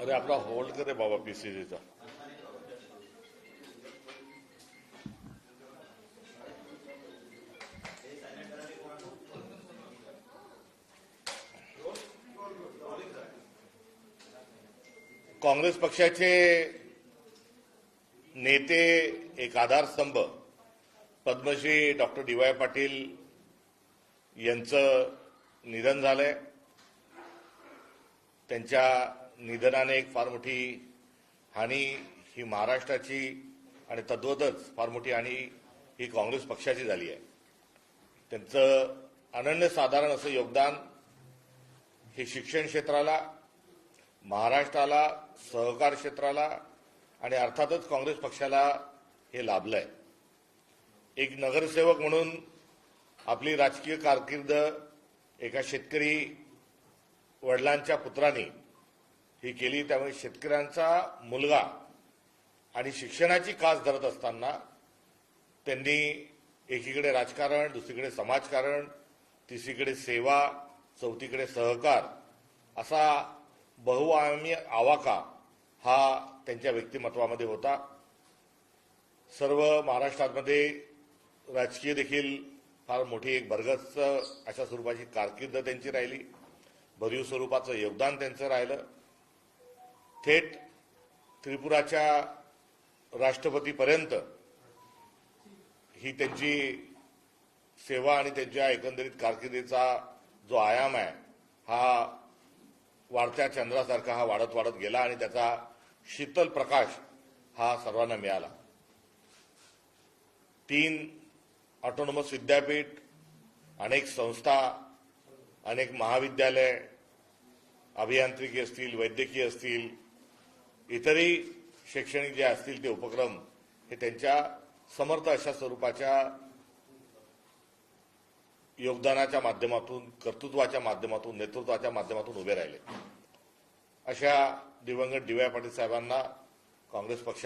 अरे आपला होल्ड करे बाबा पीसीसीचा. काँग्रेस पक्षाचे नेते एक आधारस्तंभ पद्मश्री डॉक्टर डी.वाय. पाटील यांचं निधन झालंय. त्यांच्या निधनाने एक फार मोठी हानी ही महाराष्ट्राची आणि तद्वतच फार मोठी हानी ही काँग्रेस पक्षाची झाली आहे. त्यांचं अनन्यसाधारण असं योगदान हे शिक्षण क्षेत्राला, महाराष्ट्राला, सहकार क्षेत्राला आणि अर्थातच काँग्रेस पक्षाला हे लाभलंय. एक नगरसेवक म्हणून आपली राजकीय कारकीर्द एका शेतकरी वडिलांच्या पुत्राने ही केली. त्यामुळे शेतकऱ्यांचा मुलगा आणि शिक्षणाची कास धरत असताना त्यांनी एकीकडे राजकारण, दुसरीकडे समाजकारण, तिसरीकडे सेवा, चौथीकडे सहकार असा बहुआयामी आवाका हा त्यांच्या व्यक्तिमत्वामध्ये होता. सर्व महाराष्ट्रामध्ये राजकीय देखील फार मोठी एक भरगच्च अशा स्वरूपाची कारकीर्द त्यांची राहिली. भरीव स्वरूपाचं योगदान त्यांचं राहिलं. थेट त्रिपुराच्या राष्ट्रपतीपर्यंत ही त्यांची सेवा आणि त्यांच्या एकंदरीत कारकिर्दीचा जो आयाम आहे हा वाढत्या चंद्रासारखा हा वाढत वाढत गेला आणि त्याचा शीतल प्रकाश हा सर्वांना मिळाला. 3 ऑटोनॉमस विद्यापीठ, अनेक संस्था, अनेक महाविद्यालय, अभियांत्रिकी असतील, वैद्यकीय असतील, इतरही शैक्षणिक जे असतील ते उपक्रम हे त्यांच्या समर्थ अशा स्वरूपाच्या योगदानाच्या माध्यमातून, कर्तृत्वाच्या माध्यमातून, नेतृत्वाच्या माध्यमातून उभे राहिले. अशा दिवंगत डी.वाय. पाटील साहेबांना काँग्रेस पक्षा